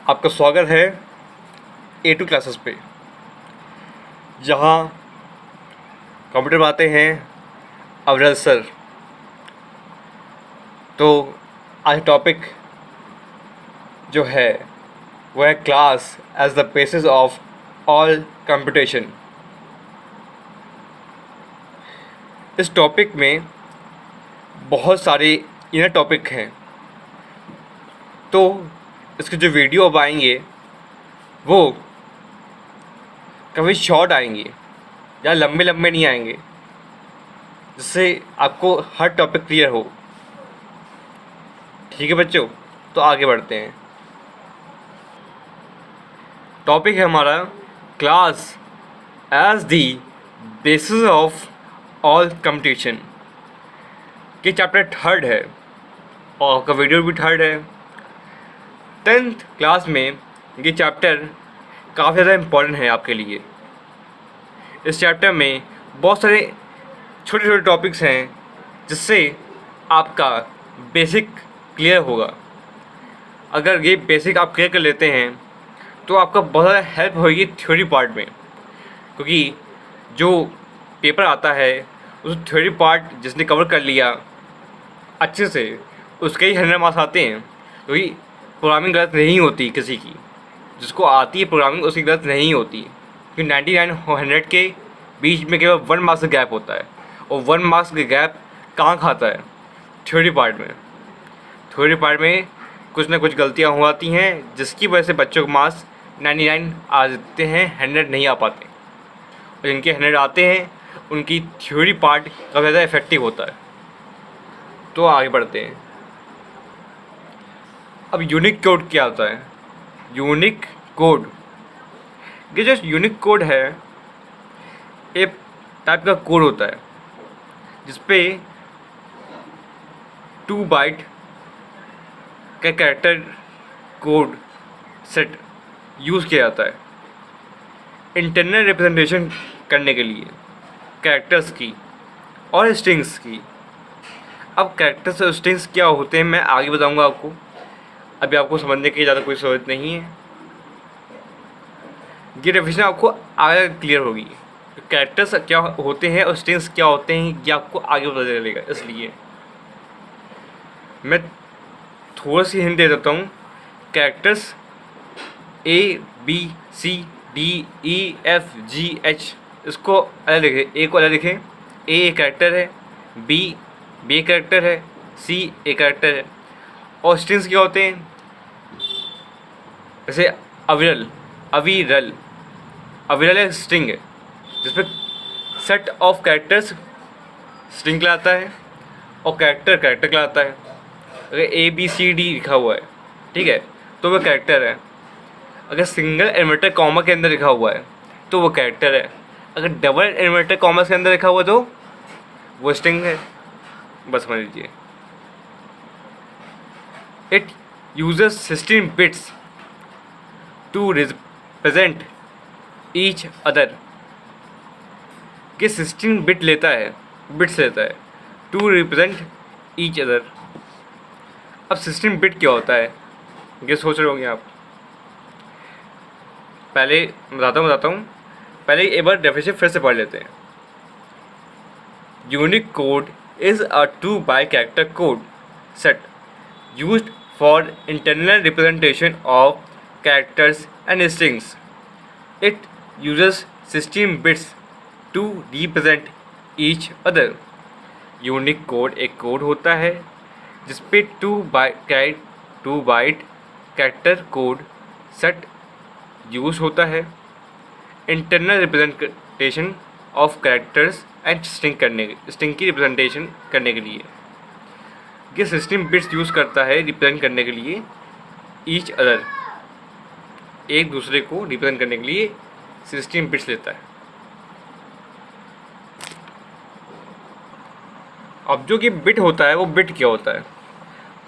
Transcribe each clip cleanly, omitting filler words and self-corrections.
आपका स्वागत है A2 क्लासेस पे, जहाँ कंप्यूटर बनाते हैं अविरल सर। तो आज टॉपिक जो है वह है class as the basis of all computation. इस टॉपिक में बहुत सारे इनर टॉपिक हैं, तो इसके जो वीडियो अब आएंगे वो कभी शॉर्ट आएंगे या लंबे लंबे नहीं आएंगे, जिससे आपको हर टॉपिक क्लियर हो। ठीक है बच्चों, तो आगे बढ़ते हैं। टॉपिक है हमारा class as the basis of all computation. ये चैप्टर थर्ड है और आपका वीडियो भी थर्ड है। 10th क्लास में ये चैप्टर काफ़ी ज़्यादा इम्पोर्टेंट है आपके लिए। इस चैप्टर में बहुत सारे छोटे छोटे टॉपिक्स हैं जिससे आपका बेसिक क्लियर होगा। अगर ये बेसिक आप क्लियर कर लेते हैं तो आपका बहुत ज़्यादा हेल्प होगी थ्योरी पार्ट में, क्योंकि जो पेपर आता है उस थ्योरी पार्ट जिसने कवर कर लिया अच्छे से, उसके ही 100 मार्क्स आते हैं। क्योंकि प्रोग्रामिंग गलत नहीं होती किसी की, जिसको आती है प्रोग्रामिंग उसकी गलत नहीं होती, क्योंकि 99 और 100 के बीच में केवल 1 मार्क्स का गैप होता है। और 1 मार्क्स का गैप कहाँ खाता है? थ्योरी पार्ट में। थ्योरी पार्ट में कुछ ना कुछ गलतियाँ हो जाती हैं जिसकी वजह से बच्चों के मार्क्स 99 आ जाते हैं, 100 नहीं आ पाते। और जिनके 100 आते हैं उनकी थ्योरी पार्ट काफ़ी ज़्यादा इफेक्टिव होता है। तो आगे बढ़ते हैं। अब यूनिक कोड क्या होता है? यूनिक कोड, ये जो यूनिक कोड है एक टाइप का कोड होता है जिसपे 2 बाइट का कैरेक्टर कोड सेट यूज़ किया जाता है इंटरनल रिप्रेजेंटेशन करने के लिए कैरेक्टर्स की और स्ट्रिंग्स की। अब कैरेक्टर्स और स्ट्रिंग्स क्या होते हैं मैं आगे बताऊंगा आपको, अभी आपको समझने की ज़्यादा कोई ज़रूरत नहीं है। ये डेफिनेशन आपको आगे क्लियर होगी, कैरेक्टर्स क्या होते हैं और स्ट्रिंग्स क्या होते हैं ये आपको आगे पता चलेगा। इसलिए मैं थोड़ा सी हिंट दे देता हूँ। कैरेक्टर्स ABCDEFGH, इसको अलग लिखें, ए को अलग लिखें। ए एक कैरेक्टर है, बी एक कैरेक्टर है, सी एक कैरेक्टर है। और स्ट्रिंग्स क्या होते हैं? जैसे अविरल एक स्ट्रिंग है जिसमें सेट ऑफ कैरेक्टर्स स्ट्रिंग कहलाता है और कैरेक्टर कहलाता है। अगर ABCD लिखा हुआ है, ठीक है, तो वह कैरेक्टर है। अगर सिंगल इन्वर्टर कॉमा के अंदर लिखा हुआ है तो वो कैरेक्टर है। अगर डबल इन्वर्टर कॉमा के अंदर लिखा हुआ है तो वो स्ट्रिंग है। बस समझ लीजिए। It uses 16 bits to represent each other। कि 16 बिट्स लेता है to represent each other। अब 16 बिट क्या होता है ये सोच रहे होंगे आप। पहले बताता हूँ। पहले एक बार डेफिनेशन फिर से पढ़ लेते हैं। Unique code is a 2 byte character code set used for internal representation of characters and strings. It uses 16 bits to represent each other। Unicode एक कोड होता है जिसपे 2 byte character code set use होता है internal representation of characters and string की representation करने के लिए। ये 16 बिट्स यूज़ करता है रिप्रेजेंट करने के लिए ईच अदर, एक दूसरे को रिप्रेजेंट करने के लिए 16 बिट्स लेता है। अब जो कि बिट होता है वो बिट क्या होता है?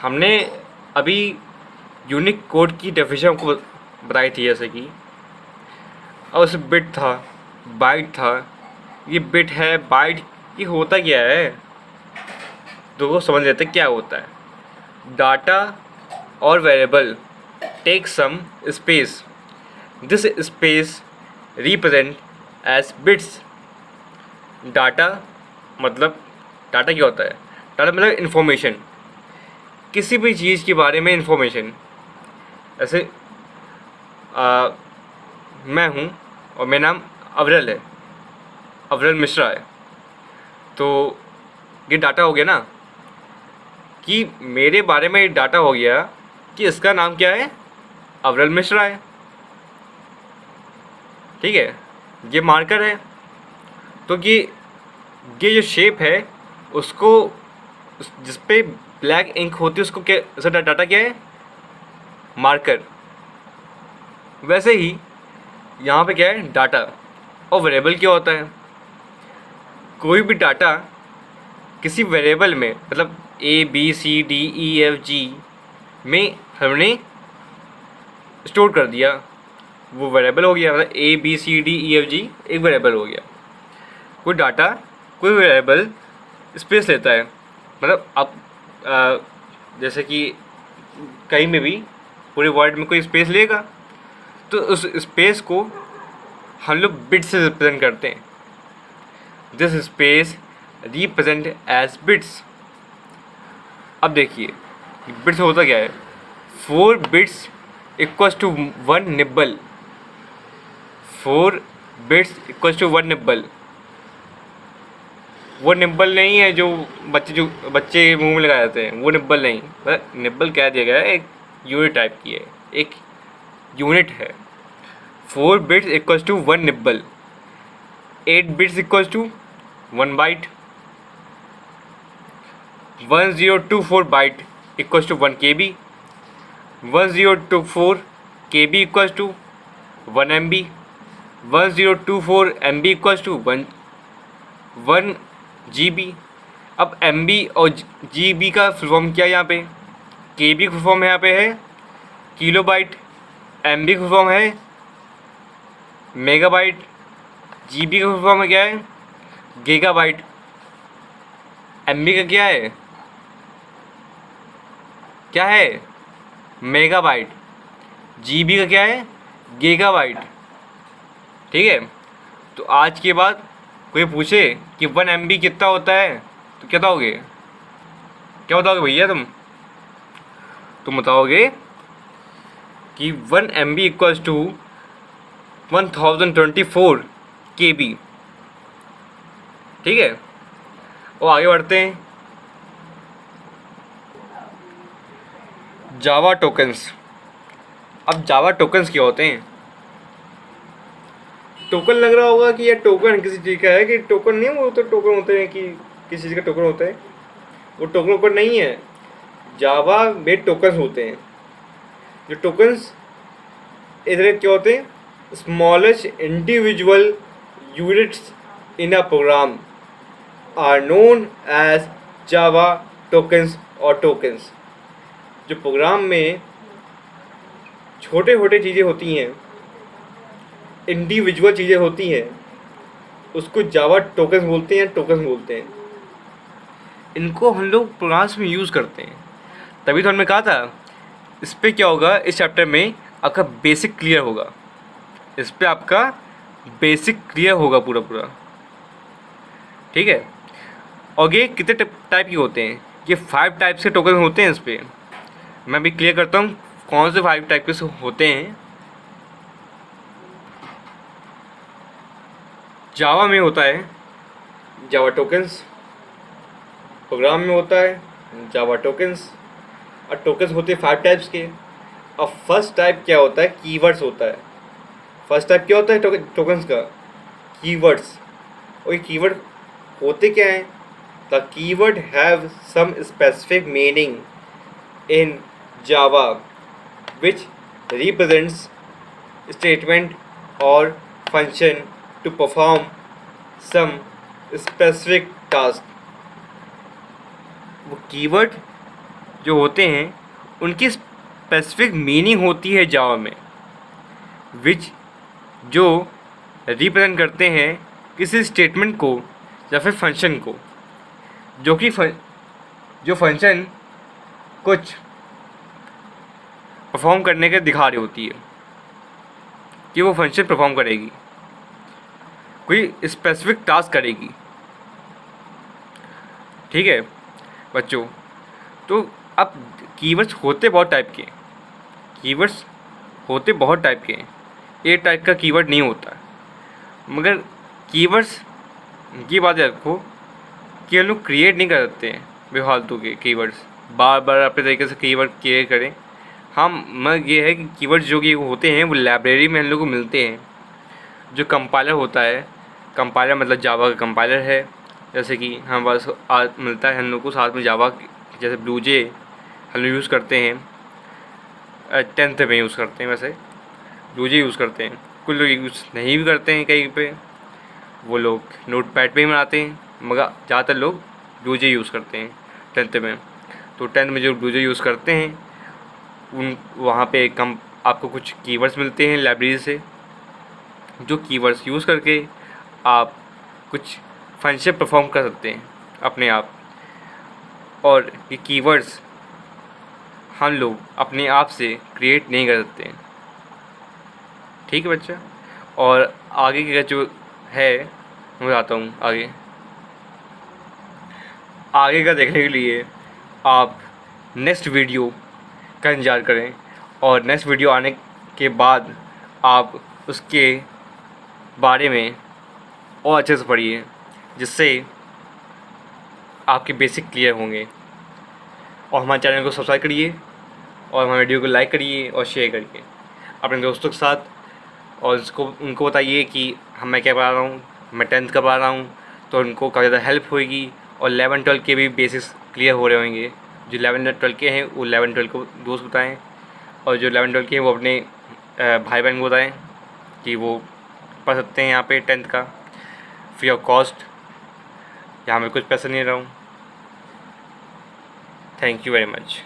हमने अभी यूनिक कोड की डेफिनेशन आपको बताई थी, जैसे कि और उस बिट था, बाइट था, ये बिट है, बाइट, ये होता क्या है तो वो समझ लेते क्या होता है। डाटा और variable take some space, this space represent as bits. Data मतलब, डाटा क्या होता है? डाटा मतलब इन्फॉर्मेशन, किसी भी चीज़ के बारे में इन्फॉर्मेशन। ऐसे मैं हूँ और मेरा नाम अवरल है, अवरल मिश्रा है, तो ये डाटा हो गया ना, कि मेरे बारे में डाटा हो गया कि इसका नाम क्या है, अवरल मिश्रा है। ठीक है, ये मार्कर है, तो ये जो शेप है उसको, जिस पे ब्लैक इंक होती है उसको क्या, उसका डाटा क्या है, मार्कर। वैसे ही यहाँ पे क्या है, डाटा। और वेरिएबल क्या होता है? कोई भी डाटा किसी वेरिएबल में, मतलब ABCDEFG में हमने स्टोर कर दिया, वो वेरिएबल हो गया। मतलब ABCDEFG एक वेरिएबल हो गया। कोई डाटा, कोई वेरिएबल स्पेस लेता है, मतलब आप जैसे कि कहीं में भी पूरे वर्ड में कोई स्पेस लेगा, तो उस स्पेस को हम लोग बिट से रिप्रेजेंट करते हैं। This space represent as bits. अब देखिए बिट्स होता क्या है, 4 bits equals to 1 nibble. 4 bits equals to 1 nibble. वो निब्बल नहीं है जो बच्चे मुंह में लगाए जाते हैं, वो निब्बल नहीं। मतलब निब्बल क्या दिया गया है, एक यूनिट टाइप की है, एक यूनिट है। 4 bits equals to 1 nibble. 8 bits equals to 1 byte. 1024 byte equals to 1 KB। 1024 KB equals to 1 MB। 1024 MB equals to 1 GB। अब MB और GB का फुल फॉर्म क्या है यहाँ पे? KB का फुल फॉर्म यहाँ पे है किलोबाइट, MB का फुल फॉर्म है मेगाबाइट, GB का फुल फॉर्म है क्या है, गीगाबाइट। MB का क्या है मेगाबाइट। GB का क्या है, गीगाबाइट। ठीक है, तो आज के बाद कोई पूछे कि 1 MB कितना होता है, तो क्या बताओगे? क्या बताओगे भैया तुम बताओगे कि 1 MB इक्वल्स टू 1024 KB। ठीक है, और आगे बढ़ते हैं। जावा टोकन्स। अब जावा टोकन्स क्या होते हैं? टोकन लग रहा होगा कि यह टोकन किसी चीज़ का है, कि टोकन नहीं, वो तो टोकन होते हैं कि किसी चीज़ का टोकन होता है, वो टोकन ऊपर नहीं है। जावा में टोकन्स होते हैं। जो टोकन्स इधर क्या होते हैं, smallest individual units in a program are known as Java tokens और टोकन्स। जो प्रोग्राम में छोटे छोटे चीज़ें होती हैं, इंडिविजुअल चीज़ें होती हैं, उसको जावा टोकन्स बोलते हैं, टोकन्स बोलते हैं। इनको हम लोग प्रोग्राम्स में यूज़ करते हैं। तभी तो हमने कहा था इस पर क्या होगा, इस चैप्टर में आपका बेसिक क्लियर होगा। इस पर आपका बेसिक क्लियर होगा पूरा। ठीक है, और ये कितने टाइप के होते हैं? ये 5 टाइप्स के टोकन होते हैं। इस पर मैं भी क्लियर करता हूँ कौन से 5 टाइप के होते हैं। जावा में होता है जावा टोकन्स, प्रोग्राम में होता है जावा टोकन्स, और टोकन्स होते हैं 5 टाइप्स के। अब फर्स्ट टाइप क्या होता है, कीवर्ड्स होता है। फर्स्ट टाइप क्या होता है टोकन्स का, कीवर्ड्स। और ये कीवर्ड होते क्या हैं? The keyword have some specific meaning in Java which represents statement और function to perform some specific task। वो कीवर्ड जो होते हैं उनकी स्पेसिफिक मीनिंग होती है जावा में, विच जो रिप्रेजेंट करते हैं किसी स्टेटमेंट को या फिर फंक्शन को, जो कि जो फंक्शन कुछ परफॉर्म करने के दिखा रही होती है कि वो फंक्शन परफॉर्म करेगी, कोई स्पेसिफिक टास्क करेगी। ठीक है बच्चों, तो अब कीवर्ड्स होते बहुत टाइप के, कीवर्ड्स होते बहुत टाइप के हैं, एक टाइप का कीवर्ड नहीं होता। मगर कीवर्ड्स की बात रखो कि हम लोग क्रिएट नहीं कर सकते हैं बेफालतू के कीवर्ड्स, बार बार अपने तरीके से कीवर्ड क्रिएट करें। हम मगर ये है कि कीवर्ड्स जो कि होते हैं वो लाइब्रेरी में हम लोग को मिलते हैं। जो कंपाइलर होता है, कंपाइलर मतलब जावा का कंपाइलर है, जैसे कि हम बस मिलता है हम लोग को साथ में जावा, जैसे ब्लूजे हम लोग यूज़ करते हैं, 10th में यूज़ करते हैं। वैसे ब्लूजे यूज़ करते हैं, कुछ लोग यूज़ नहीं भी करते हैं, कहीं पे वो लोग नोटपैड पे ही बनाते हैं, मगर ज़्यादातर लोग ब्लूजे यूज़ करते हैं 10th में। तो 10th में जो ब्लूजे यूज़ करते हैं उन वहाँ पे कम आपको कुछ कीवर्ड्स मिलते हैं लाइब्रेरी से, जो कीवर्ड्स यूज़ करके आप कुछ फंक्शन परफॉर्म कर सकते हैं अपने आप। और ये कीवर्ड्स हम लोग अपने आप से क्रिएट नहीं कर सकते हैं। ठीक है बच्चा, और आगे का जो है मैं बताता हूँ। आगे का देखने के लिए आप नेक्स्ट वीडियो का इंतज़ार करें, और नेक्स्ट वीडियो आने के बाद आप उसके बारे में और अच्छे से पढ़िए, जिससे आपके बेसिक क्लियर होंगे। और हमारे चैनल को सब्सक्राइब करिए, और हमारे वीडियो को लाइक करिए और शेयर करिए अपने दोस्तों के साथ, और उनको बताइए कि मैं क्या पढ़ा रहा हूँ, मैं 10th का पढ़ा रहा हूँ, तो उनको काफ़ी ज़्यादा हेल्प होगी। और 11-12 के भी बेसिक्स क्लियर हो रहे होंगे। जो 11-12 के हैं वो 11-12 को दोस्त बताएं, और जो 11-12 के हैं वो अपने भाई बहन को बताएं कि वो पढ़ सकते हैं यहाँ पे 10th का फ्री ऑफ कॉस्ट। यहाँ मैं कुछ पैसा नहीं ले रहा हूँ। Thank you very much.